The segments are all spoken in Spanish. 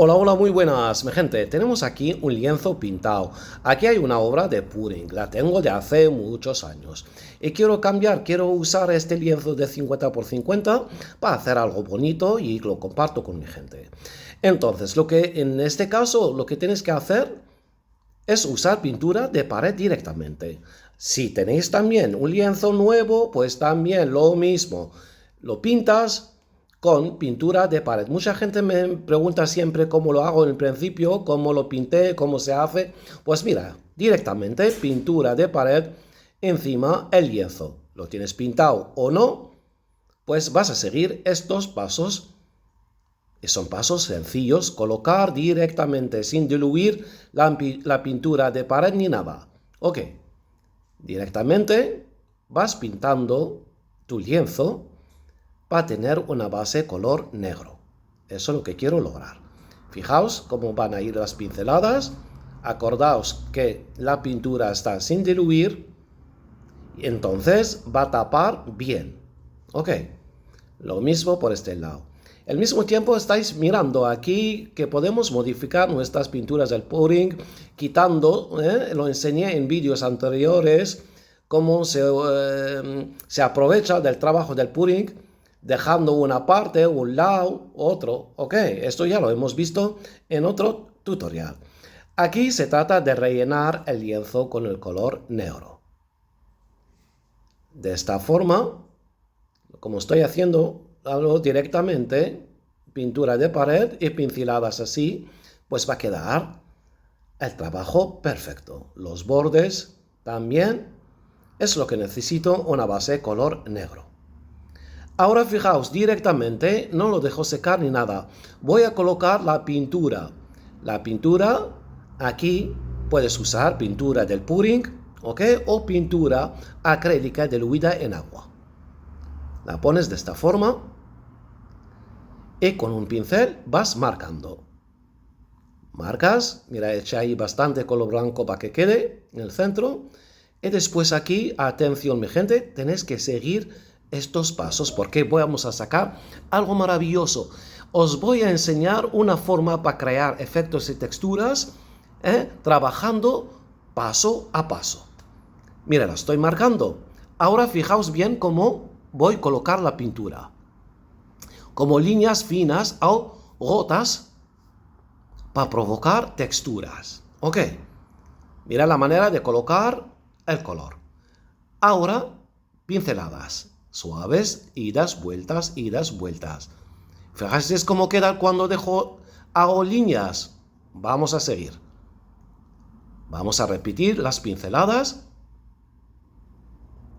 Hola, hola, muy buenas, mi gente. Tenemos aquí un lienzo pintado. Aquí hay una obra de Puring, la tengo de hace muchos años. Y quiero usar este lienzo de 50 por 50 para hacer algo bonito y lo comparto con mi gente. Entonces, en este caso, lo que tienes que hacer es usar pintura de pared directamente. Si tenéis también un lienzo nuevo, pues también lo mismo. Lo pintas con pintura de pared. Mucha gente me pregunta siempre cómo lo hago en el principio, cómo lo pinté, cómo se hace. Pues mira, directamente pintura de pared encima el lienzo. Lo tienes pintado o no, pues vas a seguir estos pasos. Son pasos sencillos, colocar directamente sin diluir la pintura de pared ni nada. Ok, directamente vas pintando tu lienzo para tener una base color negro. Eso es lo que quiero lograr. Fijaos cómo van a ir las pinceladas. Acordaos que la pintura está sin diluir. Y entonces va a tapar bien. Ok, lo mismo por este lado. Al mismo tiempo estáis mirando aquí que podemos modificar nuestras pinturas del Puring, quitando, lo enseñé en vídeos anteriores, cómo se aprovecha del trabajo del Puring, dejando una parte, un lado, otro. Ok, esto ya lo hemos visto en otro tutorial. Aquí se trata de rellenar el lienzo con el color negro. De esta forma, como estoy haciendo algo directamente, pintura de pared y pinceladas así, pues va a quedar el trabajo perfecto. Los bordes también es lo que necesito, una base color negro. Ahora fijaos, directamente no lo dejo secar ni nada. Voy a colocar la pintura. La pintura, aquí puedes usar pintura del Puring, ¿ok? O pintura acrílica diluida en agua. La pones de esta forma y con un pincel vas marcando. Marcas, mira, eché ahí bastante color blanco para que quede en el centro. Y después aquí, atención mi gente, tenéis que seguir estos pasos porque vamos a sacar algo maravilloso. Os voy a enseñar una forma para crear efectos y texturas, trabajando paso a paso. Mira, la estoy marcando. Ahora fijaos bien cómo voy a colocar la pintura. Como líneas finas o gotas para provocar texturas. Ok, mira la manera de colocar el color. Ahora, pinceladas suaves, idas, vueltas, idas, vueltas. Fijaos cómo queda cuando hago líneas. Vamos a seguir. Vamos a repetir las pinceladas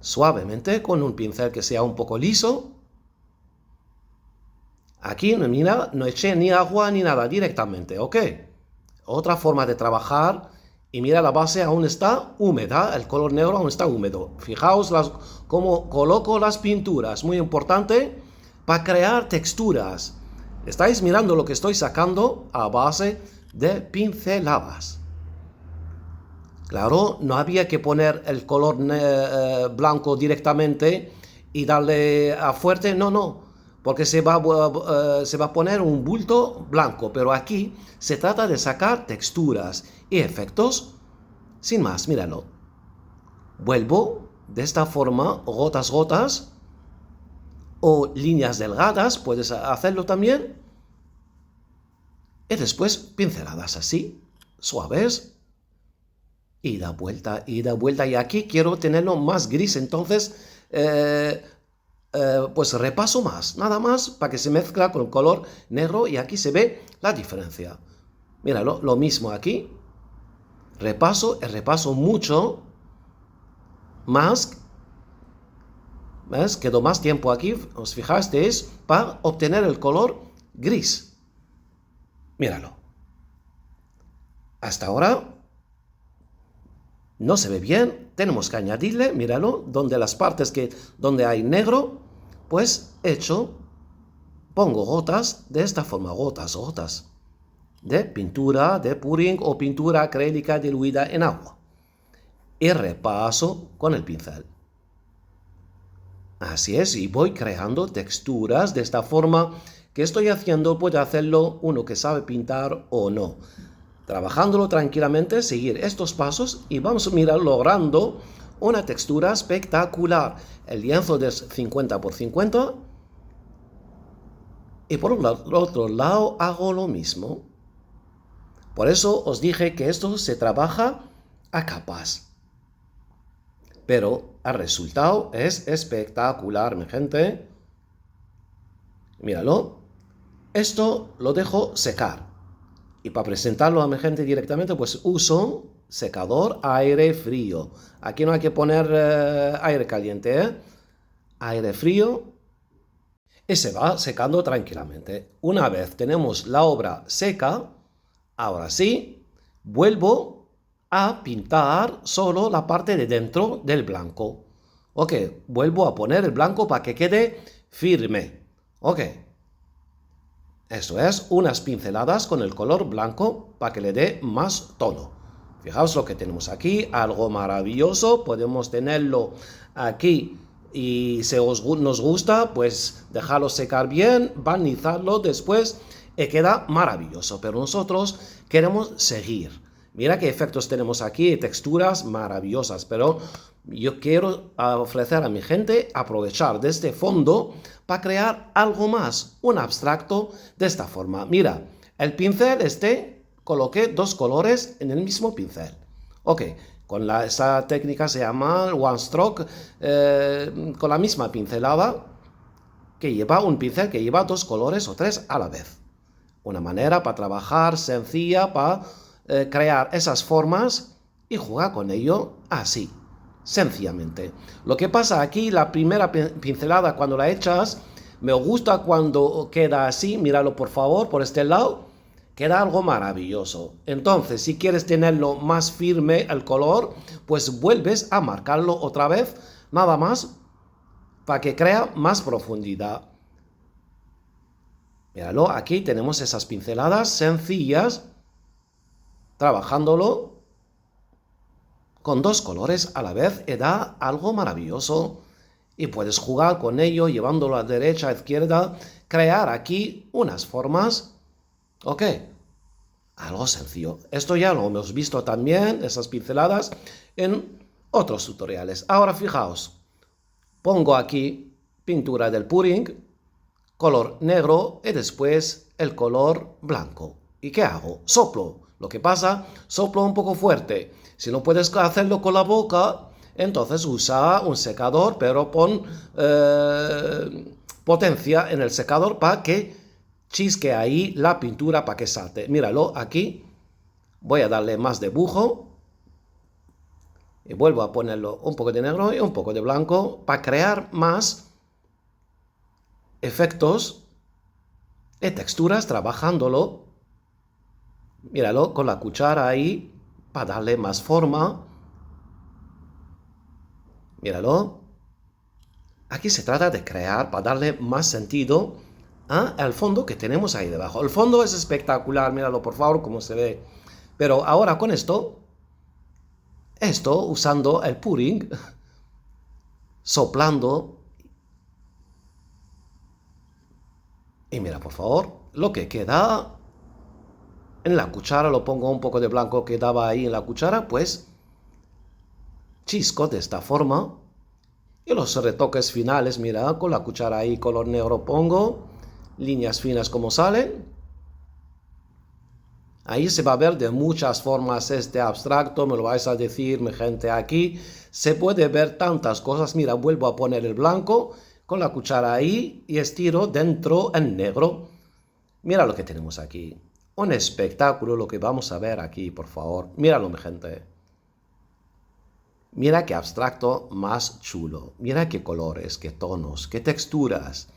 suavemente con un pincel que sea un poco liso. Aquí, mira, no eché ni agua ni nada directamente, ¿ok? Otra forma de trabajar, y mira, la base aún está húmeda, el color negro aún está húmedo. Fijaos cómo coloco las pinturas, muy importante, para crear texturas. Estáis mirando lo que estoy sacando a base de pinceladas. Claro, no había que poner el color blanco directamente y darle a fuerte, no. Porque se va a poner un bulto blanco, pero aquí se trata de sacar texturas y efectos sin más, míralo. Vuelvo de esta forma, gotas, gotas, o líneas delgadas, puedes hacerlo también. Y después pinceladas así, suaves. Ida, vuelta, y aquí quiero tenerlo más gris, entonces pues repaso más, nada más para que se mezcla con el color negro y aquí se ve la diferencia. Míralo, lo mismo aquí. Repaso mucho más. ¿Ves? Quedó más tiempo aquí, os fijasteis, para obtener el color gris. Míralo. Hasta ahora no se ve bien, tenemos que añadirle, míralo, donde las partes donde hay negro, pues pongo gotas de esta forma, gotas, gotas, de pintura de Puring o pintura acrílica diluida en agua. Y repaso con el pincel. Así es, y voy creando texturas de esta forma que estoy haciendo puede hacerlo uno que sabe pintar o no. Trabajándolo tranquilamente, seguir estos pasos y vamos a mirar logrando una textura espectacular. El lienzo de 50 por 50 y por el otro lado hago lo mismo. Por eso os dije que esto se trabaja a capas. Pero el resultado es espectacular, mi gente. Míralo. Esto lo dejo secar. Y para presentarlo a mi gente directamente, pues uso secador aire frío. Aquí no hay que poner aire caliente, ¿eh? Aire frío. Y se va secando tranquilamente. Una vez tenemos la obra seca, ahora sí, vuelvo a pintar solo la parte de dentro del blanco. Ok, vuelvo a poner el blanco para que quede firme. Ok. Eso es, unas pinceladas con el color blanco para que le dé más tono. Fijaos lo que tenemos aquí, algo maravilloso. Podemos tenerlo aquí y si nos gusta, pues dejarlo secar bien, barnizarlo después y queda maravilloso. Pero nosotros queremos seguir. Mira qué efectos tenemos aquí, texturas maravillosas, pero yo quiero ofrecer a mi gente aprovechar de este fondo para crear algo más, un abstracto de esta forma. Mira, el pincel coloqué dos colores en el mismo pincel. Ok, esa técnica se llama One Stroke, con la misma pincelada que lleva un pincel que lleva dos colores o tres a la vez. Una manera para trabajar sencilla, para crear esas formas y jugar con ello así, sencillamente. Lo que pasa aquí, la primera pincelada cuando la echas, me gusta cuando queda así, míralo por favor, por este lado, queda algo maravilloso. Entonces, si quieres tenerlo más firme el color, pues vuelves a marcarlo otra vez, nada más, para que crea más profundidad. Míralo, aquí tenemos esas pinceladas sencillas, trabajándolo con dos colores a la vez y da algo maravilloso. Y puedes jugar con ello, llevándolo a derecha, a izquierda, crear aquí unas formas. Ok, algo sencillo. Esto ya lo hemos visto también, esas pinceladas, en otros tutoriales. Ahora fijaos, pongo aquí pintura del pudding, color negro y después el color blanco. ¿Y qué hago? Soplo. Lo que pasa, soplo un poco fuerte. Si no puedes hacerlo con la boca, entonces usa un secador, pero pon potencia en el secador para que chisque ahí la pintura, para que salte. Míralo, aquí voy a darle más dibujo y vuelvo a ponerlo un poco de negro y un poco de blanco para crear más efectos y texturas trabajándolo. Míralo, con la cuchara ahí para darle más forma. Míralo. Aquí se trata de crear para darle más sentido al fondo que tenemos ahí debajo. El fondo es espectacular, míralo por favor cómo se ve. Pero ahora con esto usando el pudding, soplando. Y mira por favor, lo que queda en la cuchara, lo pongo un poco de blanco que daba ahí en la cuchara, pues chisco de esta forma. Y los retoques finales, mira, con la cuchara ahí color negro pongo, líneas finas como salen. Ahí se va a ver de muchas formas este abstracto, me lo vais a decir, mi gente, aquí. Se puede ver tantas cosas, mira, vuelvo a poner el blanco con la cuchara ahí y estiro dentro en negro. Mira lo que tenemos aquí. Un espectáculo lo que vamos a ver aquí, por favor. Míralo, mi gente. Mira qué abstracto más chulo. Mira qué colores, qué tonos, qué texturas.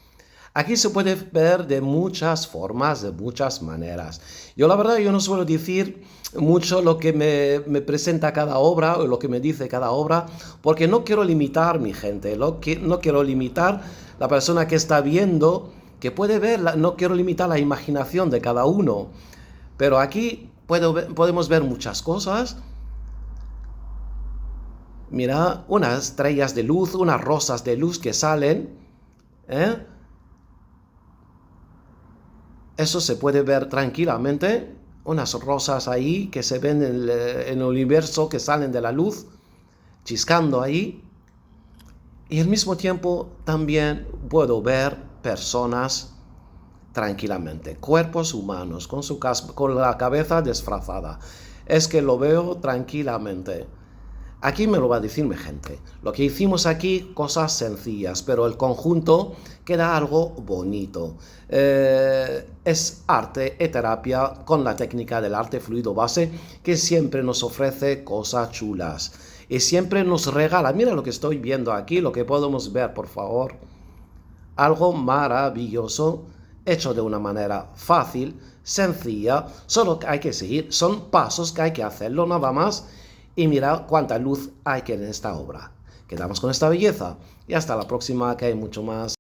Aquí se puede ver de muchas formas, de muchas maneras. Yo la verdad, yo no suelo decir mucho lo que me presenta cada obra o lo que me dice cada obra, porque no quiero limitar mi gente, no quiero limitar la persona que está viendo, que puede ver, no quiero limitar la imaginación de cada uno. Pero aquí podemos ver muchas cosas. Mira, unas estrellas de luz, unas rosas de luz que salen, ¿eh? Eso se puede ver tranquilamente, unas rosas ahí que se ven en el universo, que salen de la luz, chiscando ahí. Y al mismo tiempo también puedo ver personas tranquilamente, cuerpos humanos con la cabeza disfrazada. Es que lo veo tranquilamente. Aquí me lo va a decir mi gente. Lo que hicimos aquí, cosas sencillas, pero el conjunto queda algo bonito. Es arte y terapia con la técnica del arte fluido base, que siempre nos ofrece cosas chulas. Y siempre nos regala, mira lo que estoy viendo aquí, lo que podemos ver, por favor. Algo maravilloso, hecho de una manera fácil, sencilla, solo que hay que seguir, son pasos que hay que hacerlo nada más. Y mira cuánta luz hay que en esta obra. Quedamos con esta belleza y hasta la próxima, que hay mucho más.